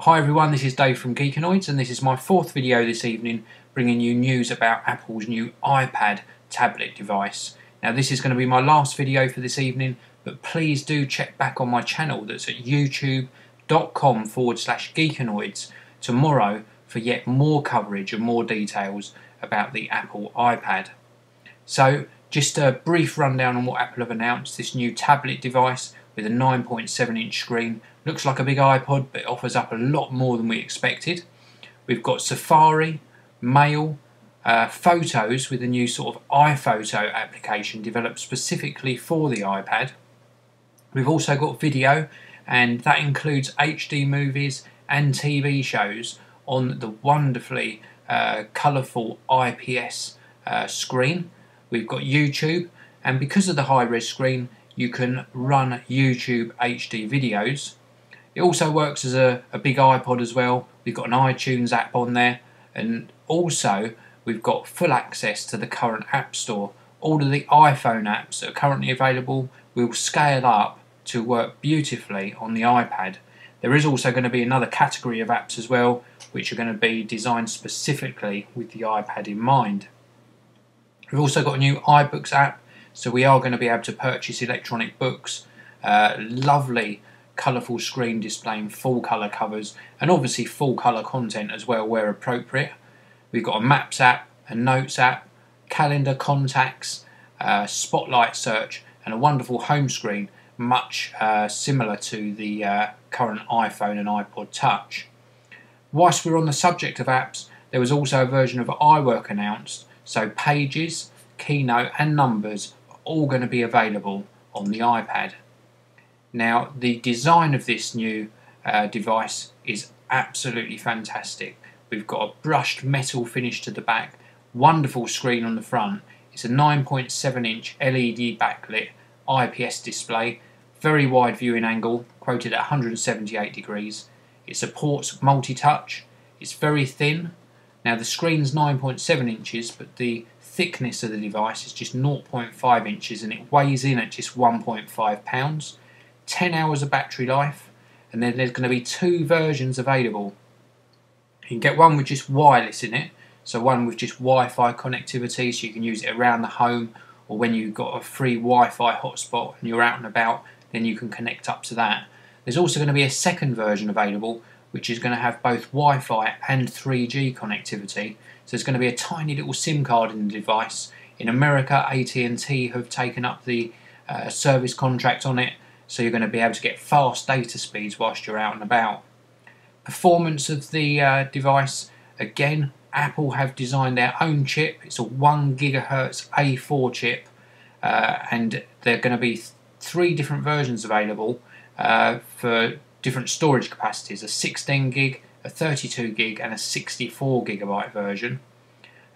Hi everyone, this is Dave from Geekanoids and this is my fourth video this evening bringing you news about Apple's new iPad tablet device. Now this is going to be my last video for this evening, but please do check back on my channel that's at youtube.com/Geekanoids tomorrow for yet more coverage and more details about the Apple iPad. So just a brief rundown on what Apple have announced. This new tablet device with a 9.7-inch screen looks like a big iPod, but it offers up a lot more than we expected. We've got Safari, Mail, Photos with a new sort of iPhoto application developed specifically for the iPad. We've also got video, and that includes HD movies and TV shows on the wonderfully colourful IPS screen. We've got YouTube, and because of the high-res screen you can run YouTube HD videos. It also works as a big iPod as well. We've got an iTunes app on there, and also we've got full access to the current App Store. All of the iPhone apps that are currently available will scale up to work beautifully on the iPad. There is also going to be another category of apps as well, which are going to be designed specifically with the iPad in mind. We've also got a new iBooks app, so we are going to be able to purchase electronic books. Lovely colourful screen displaying full colour covers and obviously full colour content as well where appropriate. We've got a Maps app, a Notes app, calendar, contacts, spotlight search, and a wonderful home screen, much similar to the current iPhone and iPod Touch. Whilst we're on the subject of apps, there was also a version of iWork announced, so Pages, Keynote and Numbers are all going to be available on the iPad. Now the design of this new device is absolutely fantastic. We've got a brushed metal finish to the back, wonderful screen on the front. It's a 9.7-inch LED backlit IPS display, very wide viewing angle, quoted at 178 degrees. It supports multi-touch, it's very thin. Now the screen's 9.7 inches, but the thickness of the device is just 0.5 inches and it weighs in at just 1.5 pounds. 10 hours of battery life, and then there's going to be two versions available. You can get one with just wireless in it, so one with just Wi-Fi connectivity, so you can use it around the home, or when you've got a free Wi-Fi hotspot and you're out and about, then you can connect up to that. There's also going to be a second version available, which is going to have both Wi-Fi and 3G connectivity. So there's going to be a tiny little SIM card in the device. In America, AT&T have taken up the service contract on it, so you're going to be able to get fast data speeds whilst you're out and about. Performance of the device, again, Apple have designed their own chip. It's a 1 GHz A4 chip, and there are going to be three different versions available for different storage capacities: a 16 gig, a 32 gig and a 64 gigabyte version.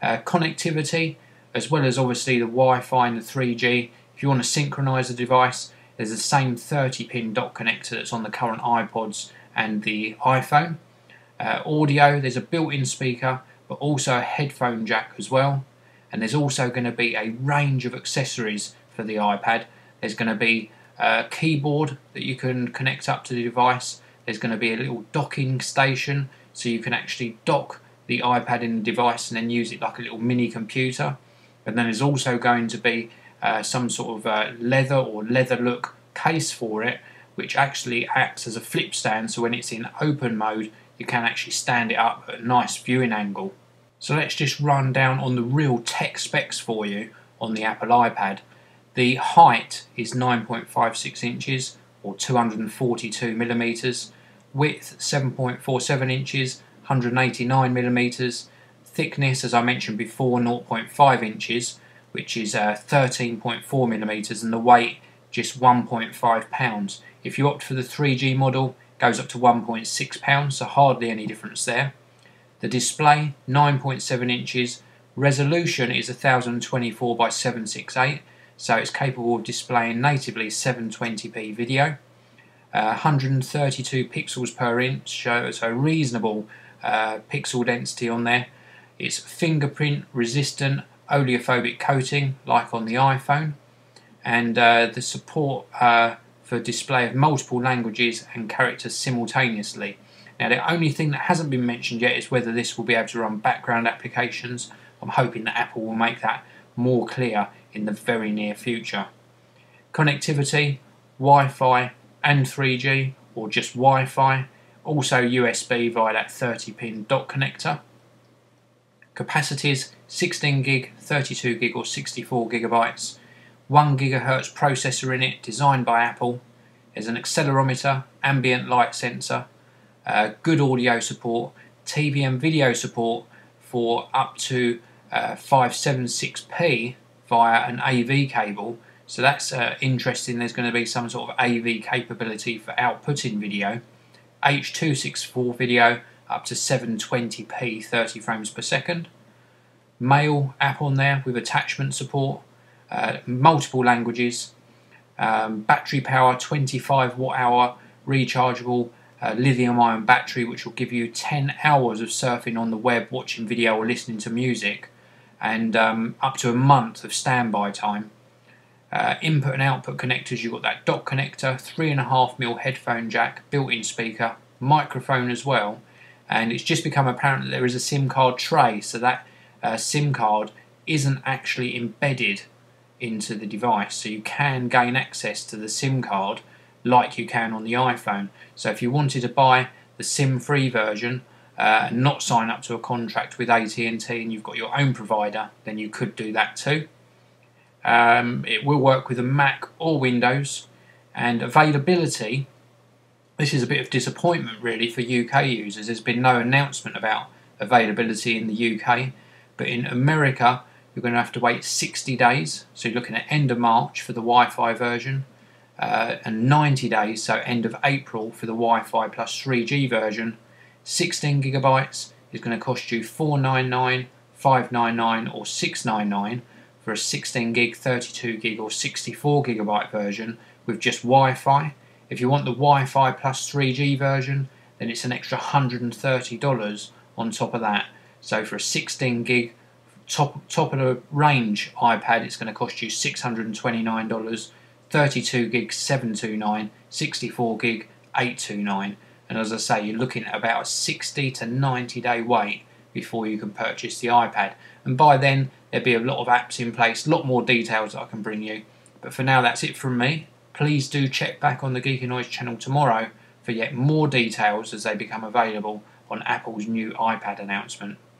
Connectivity, as well as obviously the Wi-Fi and the 3G. If you want to synchronise the device, there's the same 30-pin dock connector that's on the current iPods and the iPhone. Audio, there's a built-in speaker, but also a headphone jack as well. And there's also going to be a range of accessories for the iPad. There's going to be a keyboard that you can connect up to the device. There's going to be a little docking station, so you can actually dock the iPad in the device and then use it like a little mini computer. And then there's also going to be some sort of leather or leather look case for it, which actually acts as a flip stand, so when it's in open mode you can actually stand it up at a nice viewing angle. So let's just run down on the real tech specs for you on the Apple iPad. The height is 9.56 inches or 242 millimeters, width 7.47 inches, 189 millimeters, thickness, as I mentioned before, 0.5 inches, which is 13.4 millimeters, and the weight just 1.5 pounds. If you opt for the 3G model, it goes up to 1.6 pounds, so hardly any difference there. The display, 9.7 inches, resolution is 1024 by 768, so it's capable of displaying natively 720p video. 132 pixels per inch, so reasonable pixel density on there. It's fingerprint resistant oleophobic coating like on the iPhone, and the support for display of multiple languages and characters simultaneously. Now the only thing that hasn't been mentioned yet is whether this will be able to run background applications. I'm hoping that Apple will make that more clear in the very near future. Connectivity, Wi-Fi and 3G, or just Wi-Fi, also USB via that 30-pin dot connector. Capacities, 16 gig, 32 gig or 64 gigabytes. 1 GHz processor in it, designed by Apple. There's an accelerometer, ambient light sensor, good audio support, TV and video support for up to 576p via an AV cable. So that's interesting. There's going to be some sort of AV capability for outputting video. H.264 video up to 720p 30 frames per second. Mail app on there with attachment support, multiple languages, battery power 25 watt hour rechargeable lithium ion battery, which will give you 10 hours of surfing on the web, watching video or listening to music, and up to a month of standby time. Input and output connectors, you've got that dot connector, 3.5mm headphone jack, built-in speaker, microphone as well, and it's just become apparent that there is a SIM card tray, so that SIM card isn't actually embedded into the device, so you can gain access to the SIM card like you can on the iPhone. So if you wanted to buy the SIM-free version and not sign up to a contract with AT&T and you've got your own provider, then you could do that too. It will work with a Mac or Windows, and availability, this is a bit of disappointment really for UK users. There's been no announcement about availability in the UK, but in America you're going to have to wait 60 days, so you're looking at end of March for the Wi-Fi version, and 90 days, so end of April for the Wi-Fi plus 3G version. 16 gigabytes is going to cost you $499, $599 or $699 for a 16 gig, 32 gig or 64 gigabyte version with just Wi-Fi. If you want the Wi-Fi plus 3G version, then it's an extra $130 on top of that. So for a 16 gig top of the range iPad, it's going to cost you $629, 32 gig $729, 64 gig $829, and as I say, you're looking at about a 60 to 90 day wait before you can purchase the iPad, and by then there'll be a lot of apps in place, a lot more details that I can bring you. But for now, that's it from me. Please do check back on the Geekanoids channel tomorrow for yet more details as they become available on Apple's new iPad announcement.